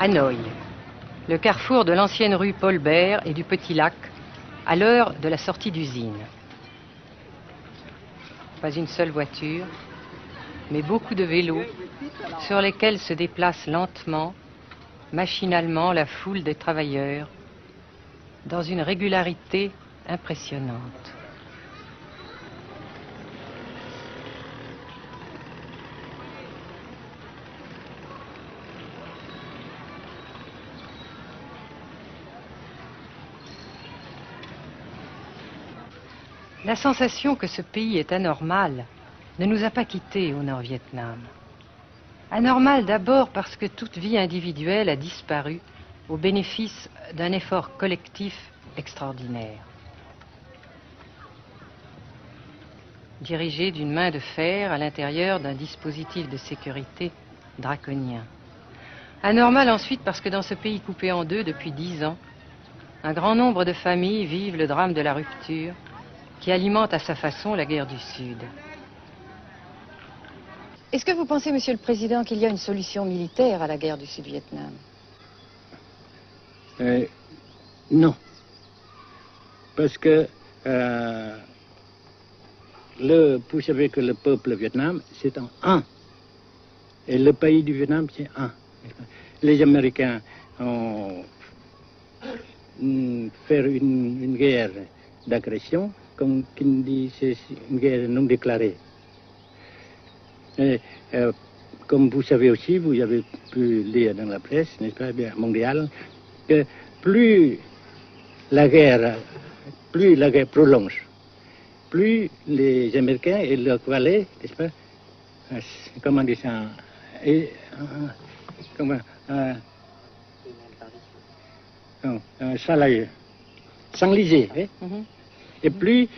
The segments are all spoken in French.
Hanoï, le carrefour de l'ancienne rue Paul Bert et du Petit Lac, à l'heure de la sortie d'usine. Pas une seule voiture, mais beaucoup de vélos sur lesquels se déplace lentement, machinalement la foule des travailleurs, dans une régularité impressionnante. La sensation que ce pays est anormal ne nous a pas quittés au Nord-Vietnam. Anormal d'abord parce que toute vie individuelle a disparu au bénéfice d'un effort collectif extraordinaire. Dirigé d'une main de fer à l'intérieur d'un dispositif de sécurité draconien. Anormal ensuite parce que dans ce pays coupé en deux depuis 10 ans, un grand nombre de familles vivent le drame de la rupture qui alimente à sa façon la guerre du Sud. Est-ce que vous pensez, Monsieur le Président, qu'il y a une solution militaire à la guerre du Sud-Vietnam? Non. Parce que vous savez que le peuple vietnam, c'est un. Et le pays du Vietnam, c'est un. Les Américains ont fait une guerre d'agression, comme qui dit, c'est une guerre non déclarée. Et, comme vous savez aussi, vous avez pu lire dans la presse, n'est-ce pas, bien mondiale, que plus la guerre prolonge, plus les Américains et leurs valets, n'est-ce pas, comment dire ça, s'enliser, hein? Et plus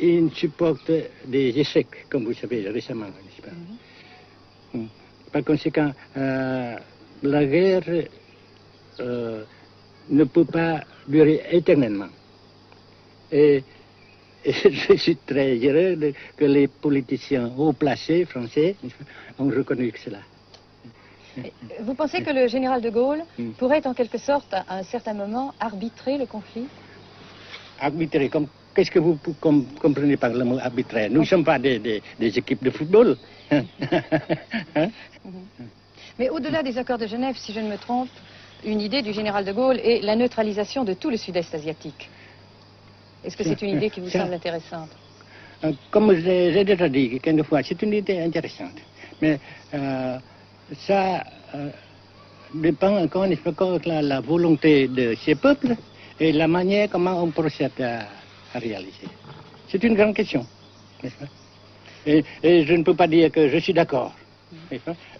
ils supportent des échecs, comme vous savez récemment, n'est-ce pas? Par conséquent, la guerre ne peut pas durer éternellement. Et je suis très heureux que les politiciens haut placés français ont reconnu cela. Vous pensez que le général de Gaulle pourrait en quelque sorte, à un certain moment, arbitrer le conflit? Arbitrer, qu'est-ce que vous comprenez par le mot arbitraire? Nous ne sommes pas des équipes de football. Hein? Mais au-delà des accords de Genève, si je ne me trompe, une idée du général de Gaulle est la neutralisation de tout le sud-est asiatique. Est-ce que c'est une idée qui vous semble intéressante? Comme j'ai déjà dit quelquefois, c'est une idée intéressante. Mais ça dépend encore de la volonté de ces peuples et la manière comment on procède à réaliser. C'est une grande question, n'est-ce pas? Et je ne peux pas dire que je suis d'accord.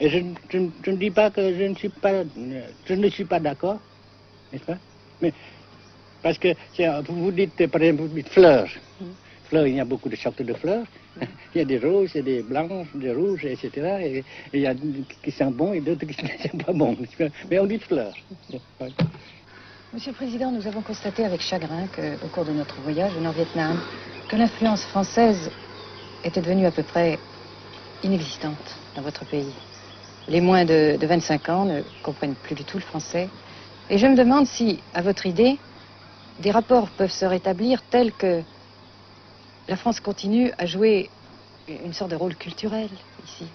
Et je ne dis pas que je ne suis pas d'accord, n'est-ce pas? Mais parce que vous dites, par exemple, vous dites fleurs. Fleurs, il y a beaucoup de sortes de fleurs. Il y a des roses, il y a des blanches, des rouges, etc. Et il y a qui sont bons et d'autres qui ne sont pas bons. Mais on dit fleurs. Monsieur le Président, nous avons constaté avec chagrin qu'au cours de notre voyage au Nord-Vietnam, que l'influence française était devenue à peu près inexistante dans votre pays. Les moins de 25 ans ne comprennent plus du tout le français. Et je me demande si, à votre idée, des rapports peuvent se rétablir tels que la France continue à jouer une sorte de rôle culturel ici.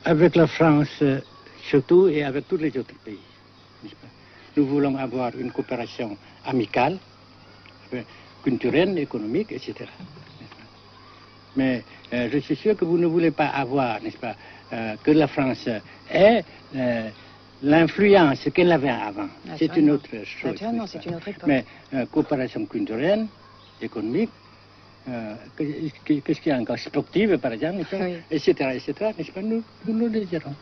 Avec la France, surtout, et avec tous les autres pays. Nous voulons avoir une coopération amicale, culturelle, économique, etc. Mais je suis sûr que vous ne voulez pas avoir, n'est-ce pas, que la France ait l'influence qu'elle avait avant. C'est une autre chose. Naturellement, c'est une autre époque. Mais coopération culturelle, économique, qu'est-ce qu'il y a encore, sportive par exemple, oui. etc., n'est-ce pas, nous le désirons.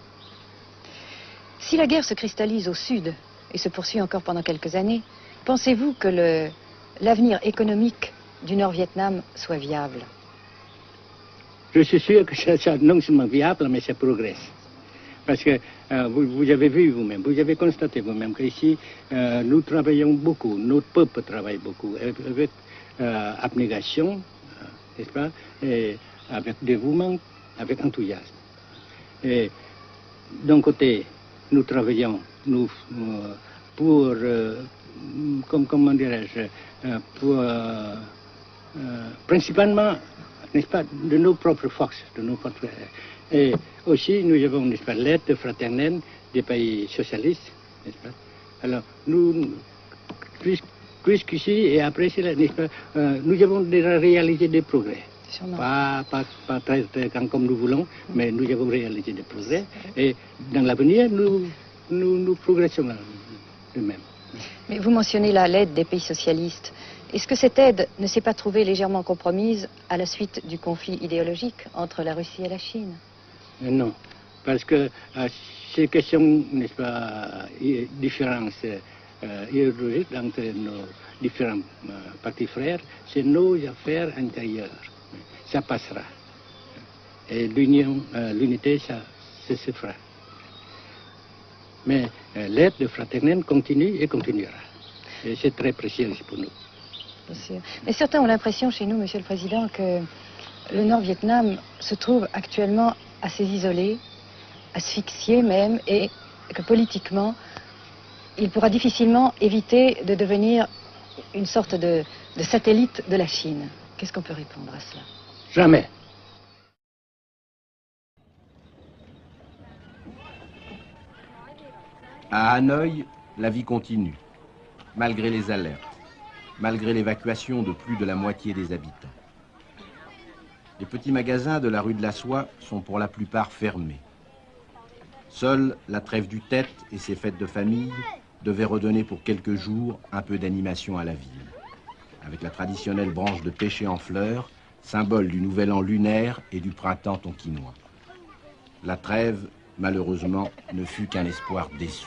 Si la guerre se cristallise au sud et se poursuit encore pendant quelques années, pensez-vous que l'avenir économique du Nord-Vietnam soit viable? Je suis sûr que c'est non seulement viable, mais ça progresse. Parce que vous avez vu vous-même, vous avez constaté vous-même qu'ici, nous travaillons beaucoup, notre peuple travaille beaucoup, avec abnégation, n'est-ce pas, et avec dévouement, avec enthousiasme. Et d'un côté, nous travaillons pour, comment dirais-je, pour, principalement, n'est-ce pas, de nos propres forces, de nos propres. Et aussi, nous avons, n'est-ce pas, l'aide fraternelle des pays socialistes, n'est-ce pas. Alors, nous, jusqu'ici et après cela, n'est-ce pas, nous avons déjà réalisé des progrès. Pas très grand comme nous voulons, mais nous avons réalisé des progrès. Et dans l'avenir, nous progressons de même. Mais vous mentionnez l'aide des pays socialistes. Est-ce que cette aide ne s'est pas trouvée légèrement compromise à la suite du conflit idéologique entre la Russie et la Chine? Non, parce que ces questions, n'est-ce pas, différences idéologiques entre nos différents partis frères, c'est nos affaires intérieures. Ça passera. Et l'unité, ça se fera. Mais l'aide fraternelle continue et continuera. Et c'est très précieux pour nous. Bien sûr. Mais certains ont l'impression chez nous, Monsieur le Président, que le Nord-Vietnam se trouve actuellement assez isolé, asphyxié même, et que politiquement, il pourra difficilement éviter de devenir une sorte de satellite de la Chine. Qu'est-ce qu'on peut répondre à cela? Jamais. À Hanoï, la vie continue, malgré les alertes, malgré l'évacuation de plus de la moitié des habitants. Les petits magasins de la rue de la Soie sont pour la plupart fermés. Seule la trêve du Tête et ses fêtes de famille devaient redonner pour quelques jours un peu d'animation à la ville, avec la traditionnelle branche de pêcher en fleurs, symbole du nouvel an lunaire et du printemps tonkinois. La trêve, malheureusement, ne fut qu'un espoir déçu.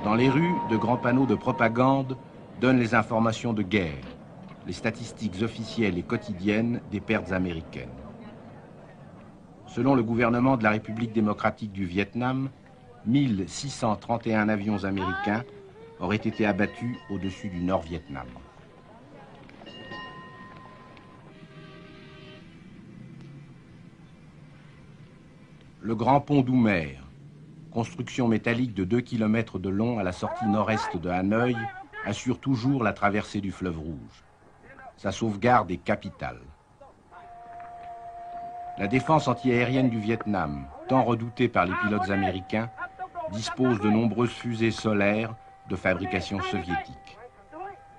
Dans les rues, de grands panneaux de propagande donnent les informations de guerre, les statistiques officielles et quotidiennes des pertes américaines. Selon le gouvernement de la République démocratique du Vietnam, 1631 avions américains auraient été abattus au-dessus du Nord-Vietnam. Le grand pont d'Oumer, construction métallique de 2 km de long à la sortie nord-est de Hanoï, assure toujours la traversée du fleuve Rouge. Sa sauvegarde est capitale. La défense antiaérienne du Vietnam, tant redoutée par les pilotes américains, dispose de nombreuses fusées solaires de fabrication soviétique.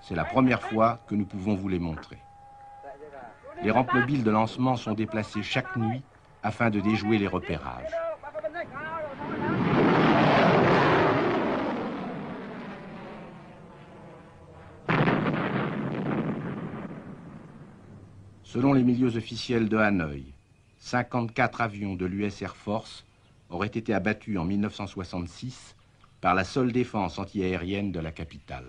C'est la première fois que nous pouvons vous les montrer. Les rampes mobiles de lancement sont déplacées chaque nuit afin de déjouer les repérages. Selon les milieux officiels de Hanoï, 54 avions de l'US Air Force auraient été abattus en 1966 par la seule défense antiaérienne de la capitale.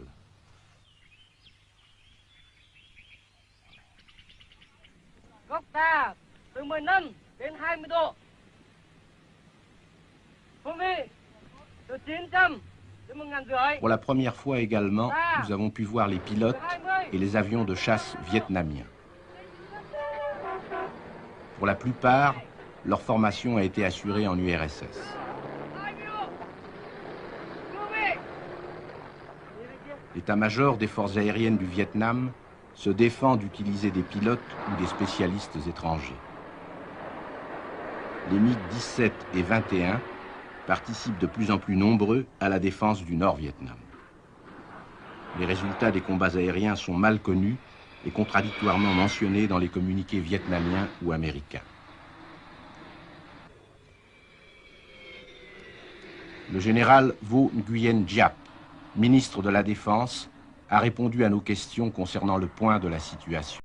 Pour la première fois également, nous avons pu voir les pilotes et les avions de chasse vietnamiens. Pour la plupart, leur formation a été assurée en URSS. L'état-major des forces aériennes du Vietnam se défend d'utiliser des pilotes ou des spécialistes étrangers. Les MiG-17 et 21 participent de plus en plus nombreux à la défense du Nord-Vietnam. Les résultats des combats aériens sont mal connus et contradictoirement mentionnés dans les communiqués vietnamiens ou américains. Le général Vo Nguyen Giap, ministre de la Défense, a répondu à nos questions concernant le point de la situation.